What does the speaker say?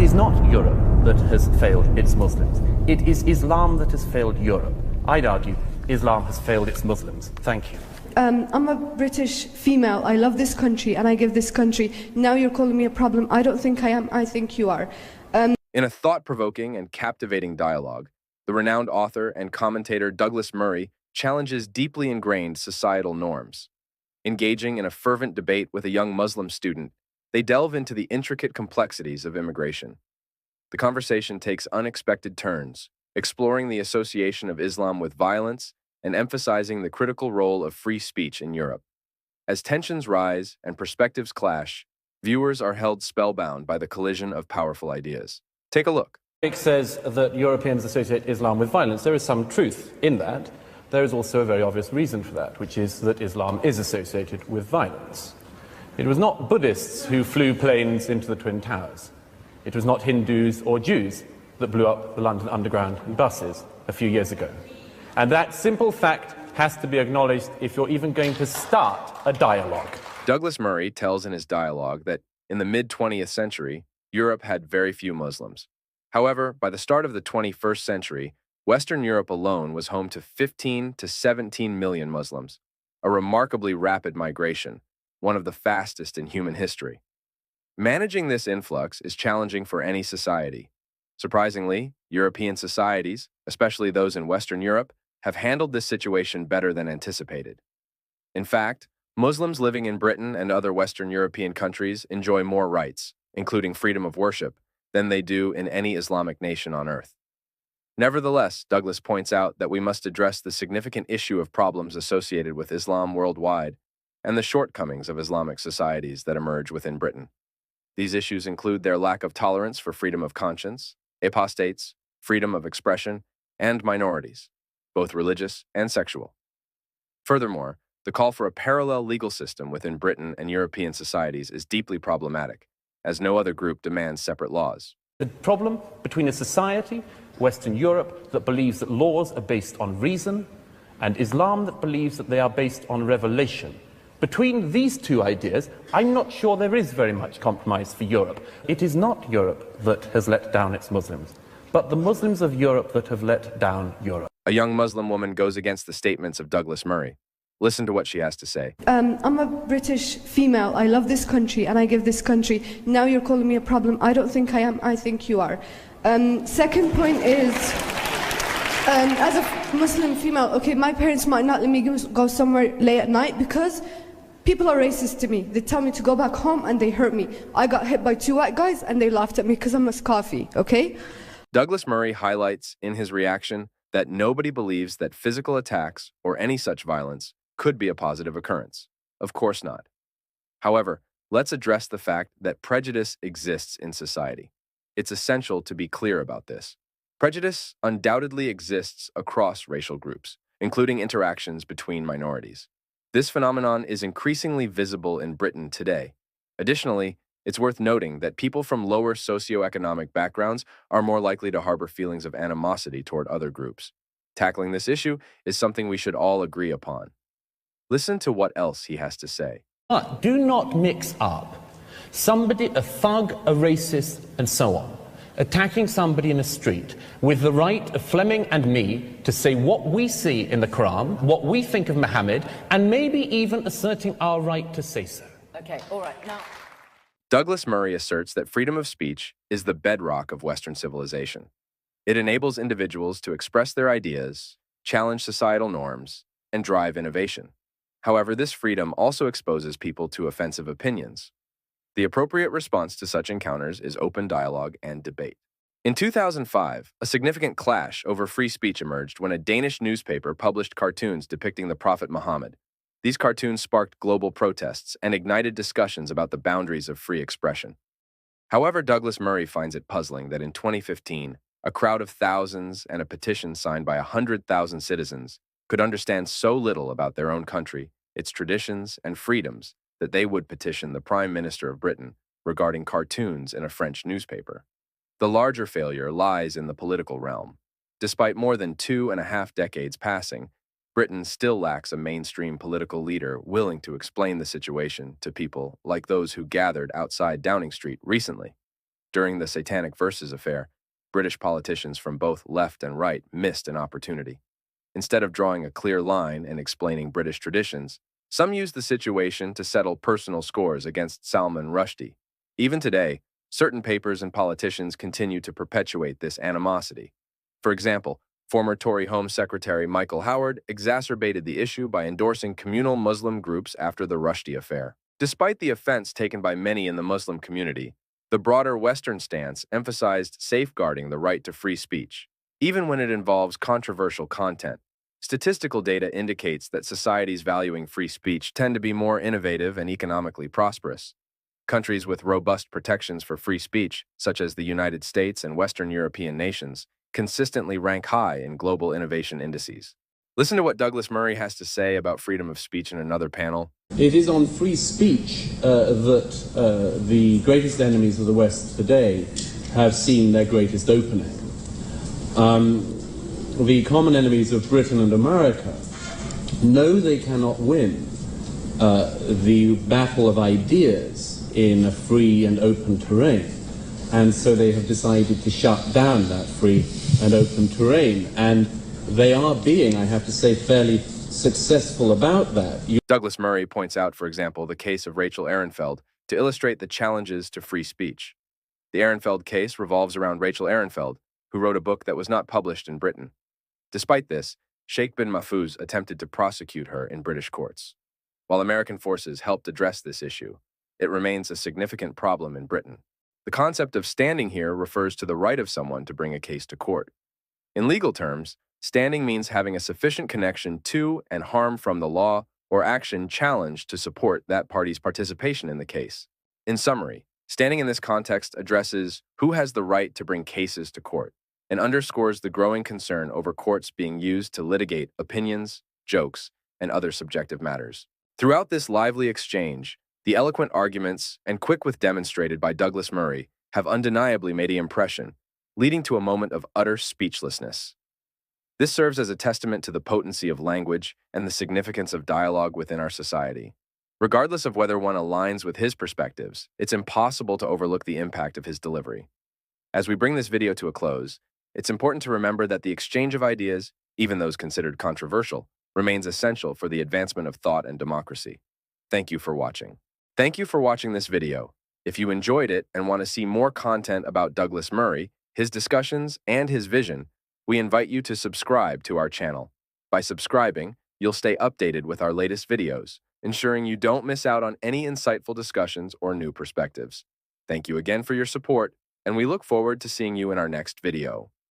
is not Europe that has failed its Muslims. It is Islam that has failed Europe. I'd argue Islam has failed its Muslims. Thank you. I'm a British female. I love this country and I give this country. Now you're calling me a problem. I don't think I am. I think you are. In a thought-provoking and captivating dialogue, the renowned author and commentator Douglas-Murray challenges deeply ingrained societal norms. Engaging in a fervent debate with a young Muslim student, they delve into the intricate complexities of immigration. The conversation takes unexpected turns, exploring the association of Islam with violence and emphasizing the critical role of free speech in Europe. As tensions rise and perspectives clash, viewers are held spellbound by the collision of powerful ideas. Take a look. It says that Europeans associate Islam with violence. There is some truth in that. There is also a very obvious reason for that, which is that Islam is associated with violence. It was not Buddhists who flew planes into the Twin Towers. It was not Hindus or Jews that blew up the London Underground in buses a few years ago. And that simple fact has to be acknowledged if you're even going to start a dialogue. Douglas-Murray tells in his dialogue that in the mid-20th century, Europe had very few Muslims. However, by the start of the 21st century, Western Europe alone was home to 15 to 17 million Muslims, a remarkably rapid migration, one of the fastest in human history. Managing this influx is challenging for any society. Surprisingly, European societies, especially those in Western Europe, have handled this situation better than anticipated. In fact, Muslims living in Britain and other Western European countries enjoy more rights, including freedom of worship, than they do in any Islamic nation on earth. Nevertheless, Douglas points out that we must address the significant issue of problems associated with Islam worldwide and the shortcomings of Islamic societies that emerge within Britain. These issues include their lack of tolerance for freedom of conscience, apostates, freedom of expression, and minorities, both religious and sexual. Furthermore, the call for a parallel legal system within Britain and European societies is deeply problematic, as no other group demands separate laws. The problem between a society, Western Europe, that believes that laws are based on reason, and Islam that believes that they are based on revelation. Between these two ideas, I'm not sure there is very much compromise for Europe. It is not Europe that has let down its Muslims, but the Muslims of Europe that have let down Europe. A young Muslim woman goes against the statements of Douglas-Murray. Listen to what she has to say. I'm a British female. I love this country and I give this country. Now you're calling me a problem. I don't think I am. I think you are. Second point is, as a Muslim female, okay, my parents might not let me go somewhere late at night because people are racist to me. They tell me to go back home and they hurt me. I got hit by 2 white guys and they laughed at me because I'm a scoffy, okay? Douglas-Murray highlights in his reaction that nobody believes that physical attacks or any such violence could be a positive occurrence. Of course not. However, let's address the fact that prejudice exists in society. It's essential to be clear about this. Prejudice undoubtedly exists across racial groups, including interactions between minorities. This phenomenon is increasingly visible in Britain today. Additionally, it's worth noting that people from lower socioeconomic backgrounds are more likely to harbor feelings of animosity toward other groups. Tackling this issue is something we should all agree upon. Listen to what else he has to say. Do not mix up somebody, a thug, a racist, and so on, attacking somebody in a street with the right of Fleming and me to say what we see in the Quran, what we think of Muhammad, and maybe even asserting our right to say so. Okay, all right, now... Douglas-Murray asserts that freedom of speech is the bedrock of Western civilization. It enables individuals to express their ideas, challenge societal norms, and drive innovation. However, this freedom also exposes people to offensive opinions. The appropriate response to such encounters is open dialogue and debate. In 2005, a significant clash over free speech emerged when a Danish newspaper published cartoons depicting the Prophet Muhammad. These cartoons sparked global protests and ignited discussions about the boundaries of free expression. However, Douglas-Murray finds it puzzling that in 2015, a crowd of thousands and a petition signed by 100,000 citizens could understand so little about their own country, its traditions, and freedoms that they would petition the Prime Minister of Britain regarding cartoons in a French newspaper. The larger failure lies in the political realm. Despite more than 2.5 decades passing, Britain still lacks a mainstream political leader willing to explain the situation to people like those who gathered outside Downing Street recently. During the Satanic Verses affair, British politicians from both left and right missed an opportunity. Instead of drawing a clear line and explaining British traditions, some used the situation to settle personal scores against Salman Rushdie. Even today, certain papers and politicians continue to perpetuate this animosity. For example, former Tory Home Secretary Michael Howard exacerbated the issue by endorsing communal Muslim groups after the Rushdie affair. Despite the offense taken by many in the Muslim community, the broader Western stance emphasized safeguarding the right to free speech, even when it involves controversial content. Statistical data indicates that societies valuing free speech tend to be more innovative and economically prosperous. Countries with robust protections for free speech, such as the United States and Western European nations, consistently rank high in global innovation indices. Listen to what Douglas Murray has to say about freedom of speech in another panel. It is on free speech that the greatest enemies of the West today have seen their greatest opening. The common enemies of Britain and America know they cannot win the battle of ideas in a free and open terrain, and so they have decided to shut down that free and open terrain, and they are being, I have to say, fairly successful about that. Douglas Murray points out, for example, the case of Rachel Ehrenfeld to illustrate the challenges to free speech. The Ehrenfeld case revolves around Rachel Ehrenfeld, who wrote a book that was not published in Britain. Despite this, Sheikh bin Mahfouz attempted to prosecute her in British courts. While American forces helped address this issue, it remains a significant problem in Britain. The concept of standing here refers to the right of someone to bring a case to court. In legal terms, standing means having a sufficient connection to and harm from the law or action challenged to support that party's participation in the case. In summary, standing in this context addresses who has the right to bring cases to court and underscores the growing concern over courts being used to litigate opinions, jokes, and other subjective matters. Throughout this lively exchange, the eloquent arguments and quick wit demonstrated by Douglas Murray have undeniably made an impression, leading to a moment of utter speechlessness. This serves as a testament to the potency of language and the significance of dialogue within our society. Regardless of whether one aligns with his perspectives, it's impossible to overlook the impact of his delivery. As we bring this video to a close, it's important to remember that the exchange of ideas, even those considered controversial, remains essential for the advancement of thought and democracy. Thank you for watching. Thank you for watching this video. If you enjoyed it and want to see more content about Douglas Murray, his discussions, and his vision, we invite you to subscribe to our channel. By subscribing, you'll stay updated with our latest videos, ensuring you don't miss out on any insightful discussions or new perspectives. Thank you again for your support, and we look forward to seeing you in our next video.